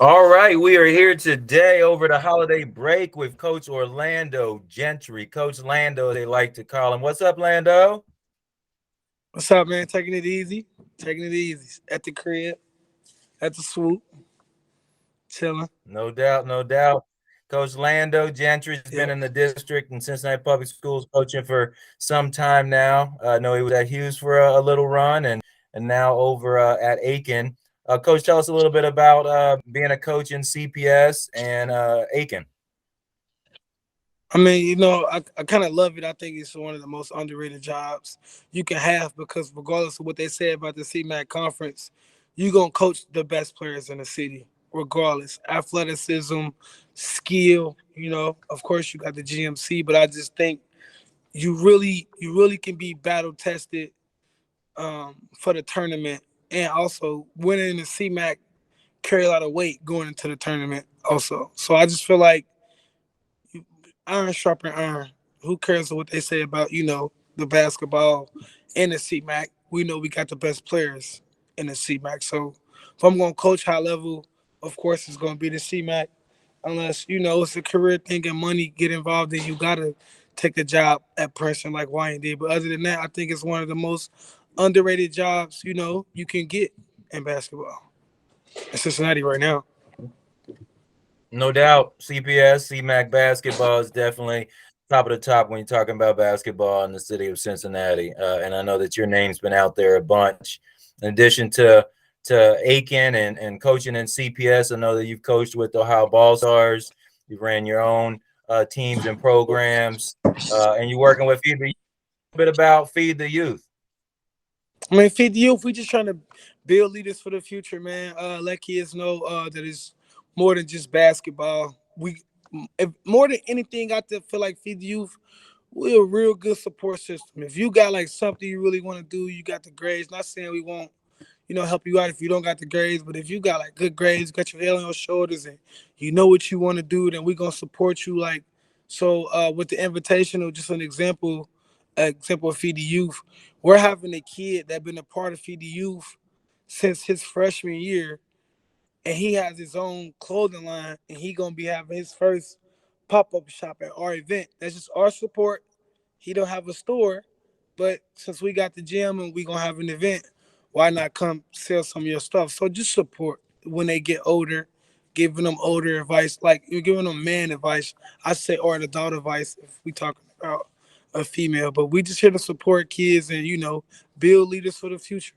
All right, we are here today over the holiday break with Coach Orlando Gentry. Coach Lando, they like to call him. What's up, Lando? What's up, man? Taking it easy. Taking it easy. At the crib, at the swoop, chilling. No doubt, no doubt. Coach Lando Gentry's been Yep. in the district and Cincinnati Public Schools coaching for some time now. I know he was at Hughes for a little run and now over at Aiken. Coach, tell us a little bit about being a coach in CPS and Aiken. I mean, I kind of love it. I think it's one of the most underrated jobs you can have because regardless of what they say about the CMAC conference, you're going to coach the best players in the city, regardless. Athleticism, skill, of course you got the GMC, but I just think you really can be battle tested for the tournament and also winning the CMAC carry a lot of weight going into the tournament also. So I just feel like iron sharpen iron. Who cares what they say about, the basketball and the CMAC? We know we got the best players in the CMAC. So if I'm going to coach high level, of course it's going to be the CMAC. Unless, it's a career thing and money get involved, then you got to take a job at Princeton like Wayne did. But other than that, I think it's one of the most underrated jobs, you can get in basketball in Cincinnati right now. No doubt, CPS, CMAC basketball is definitely top of the top when you're talking about basketball in the city of Cincinnati. And I know that your name's been out there a bunch. In addition to Aiken and coaching in CPS, I know that you've coached with the Ohio Ball Stars. You've ran your own teams and programs, and you're working with Feed the Youth. A bit about Feed the Youth. I mean, feed the youth. We just trying to build leaders for the future, man. Let kids know that it's more than just basketball. If more than anything, I feel like feed the youth. We're a real good support system. If you got like something you really want to do, you got the grades. Not saying we won't, help you out if you don't got the grades, but if you got like good grades, got your head on your shoulders, and you know what you want to do, then we gonna support you. Like so, with the invitational, just an example of Feed the Youth, we're having a kid that been a part of Feed the Youth since his freshman year, and he has his own clothing line, and he gonna be having his first pop up shop at our event. That's just our support. He don't have a store, but since we got the gym and we gonna have an event, why not come sell some of your stuff? So just support when they get older, giving them older advice, like you're giving them man advice. I say or an adult advice if we talking about a female, but we just here to support kids and build leaders for the future.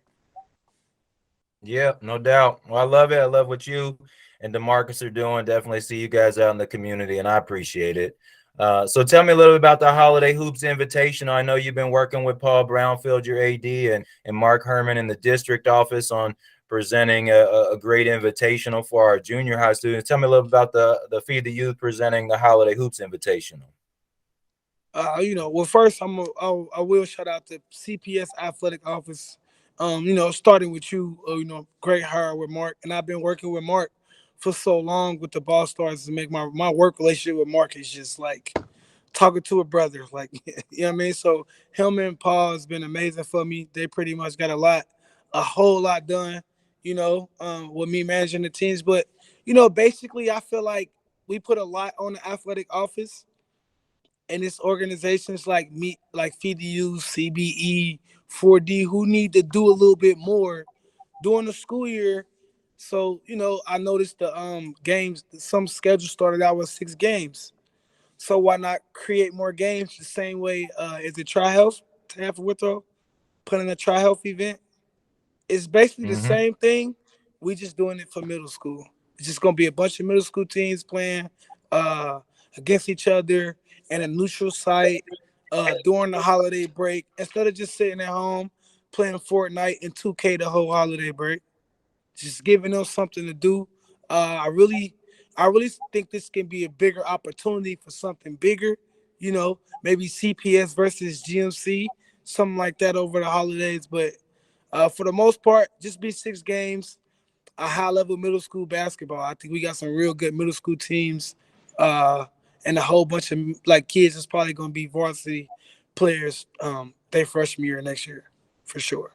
Yeah, no doubt. Well, I love it. I love what you and DeMarcus are doing. Definitely see you guys out in the community, and I appreciate it. So tell me a little bit about the Holiday Hoops Invitation. I know you've been working with Paul Brownfield, your AD, and Mark Herman in the district office on presenting a great invitational for our junior high students. Tell me a little about the Feed the Youth presenting the Holiday Hoops Invitational. Well, first I will shout out the CPS Athletic Office. Starting with you, great hire with Mark, and I've been working with Mark for so long with the Ball Stars to make my work relationship with Mark is just like talking to a brother, like you know what I mean. So him and Paul has been amazing for me. They pretty much got a whole lot done, with me managing the teams. But basically, I feel like we put a lot on the athletic office and it's organizations like me, like Feed the Youth, CBE, 4D, who need to do a little bit more during the school year. So, I noticed the games, some schedules started out with 6 games. So why not create more games the same way as the Tri Health, Tampa Withrow, putting a Tri Health event? It's basically the Mm-hmm. same thing. We just doing it for middle school. It's just gonna be a bunch of middle school teams playing uh, against each other in a neutral site during the holiday break instead of just sitting at home playing Fortnite and 2K the whole holiday break. Just giving them something to do. I really think this can be a bigger opportunity for something bigger. Maybe CPS versus GMC, something like that over the holidays. But for the most part, just be 6 games, a high level middle school basketball. I think we got some real good middle school teams, uh, and a whole bunch of like kids that's probably going to be varsity players their freshman year next year, for sure.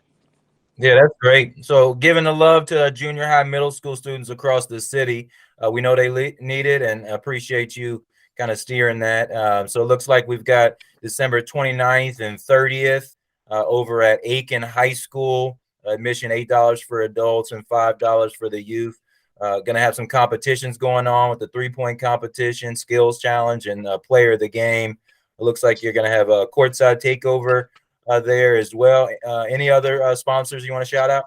Yeah, that's great. So, giving the love to junior high, middle school students across the city, we know they need it, and appreciate you kind of steering that. So, it looks like we've got December 29th and 30th over at Aiken High School. Admission $8 for adults and $5 for the youth. Going to have some competitions going on with the 3-point competition, skills challenge, and player of the game. It looks like you're going to have a courtside takeover there as well. Any other sponsors you want to shout out?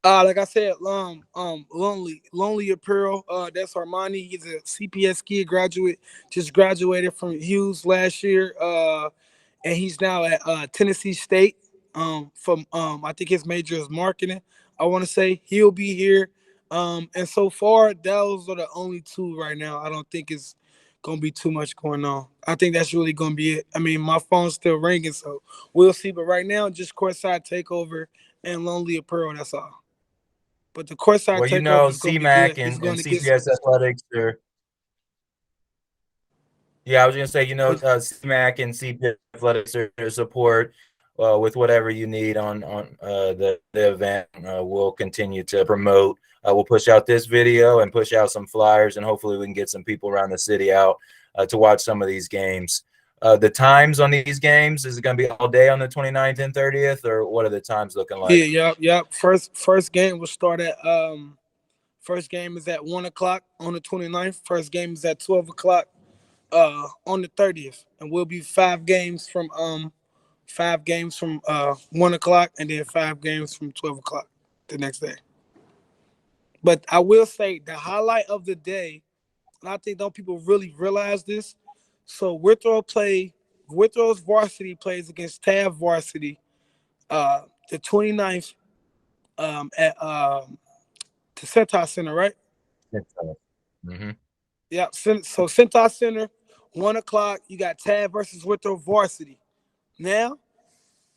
Like I said, Lonely Apparel. That's Armani. He's a CPS kid graduate, just graduated from Hughes last year. And he's now at Tennessee State. From I think his major is marketing. I want to say he'll be here. And so far, those are the only two right now. I don't think it's gonna be too much going on. I think that's really gonna be it. I mean, my phone's still ringing, so we'll see. But right now, just courtside takeover and Lonely Apparel. That's all. But the courtside Well, takeover is going to be CMAC good. It's and going to get some. CPS Athletics are. Yeah, I was gonna say, CMAC and CPS Athletics are to support with whatever you need on the event. We'll continue to promote. We'll push out this video and push out some flyers, and hopefully we can get some people around the city out to watch some of these games. The times on these games, is it going to be all day on the 29th and 30th, or what are the times looking like? Yeah, yep. First game will start at first game is at 1 o'clock on the 29th. First game is at 12 o'clock on the 30th, and we'll be 5 games from 1 o'clock, and then 5 games from 12 o'clock the next day. But I will say the highlight of the day, and I think don't people really realize this. So Withrow's varsity plays against Tav varsity the 29th at the Centos Center, right? Mm-hmm. Yeah. So Centos Center, 1 o'clock. You got Tav versus Withrow varsity. Now,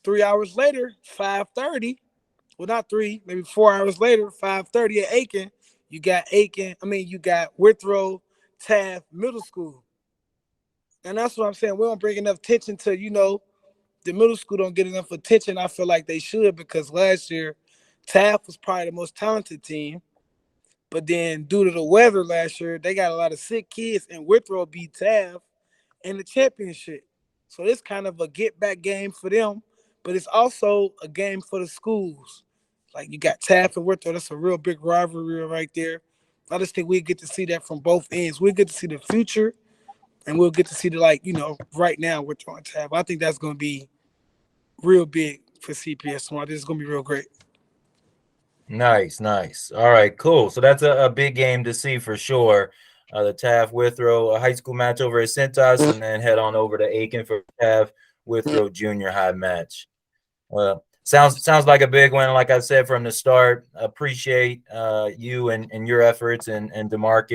3 hours later, 5:30. Well, not three, maybe 4 hours later, 5:30 at Aiken. You got Aiken. I mean, you got Withrow Tav Middle School, and that's what I'm saying. We don't bring enough attention to the middle school don't get enough attention. I feel like they should because last year, Taft was probably the most talented team. But then due to the weather last year, they got a lot of sick kids, and Withrow beat Taft in the championship. So it's kind of a get back game for them, but it's also a game for the schools. Like you got Taft and Withrow, that's a real big rivalry right there. I just think we get to see that from both ends. We get to see the future, and we'll get to see the right now Withrow and Taft. I think that's going to be real big for CPS tomorrow. This is gonna be real great. Nice, nice. All right, cool. So that's a big game to see for sure. The Taft Withrow high school match over at Centos, and then head on over to Aiken for Taft Withrow junior high match. Well, sounds like a big one. Like I said from the start, appreciate you and your efforts and DeMarcus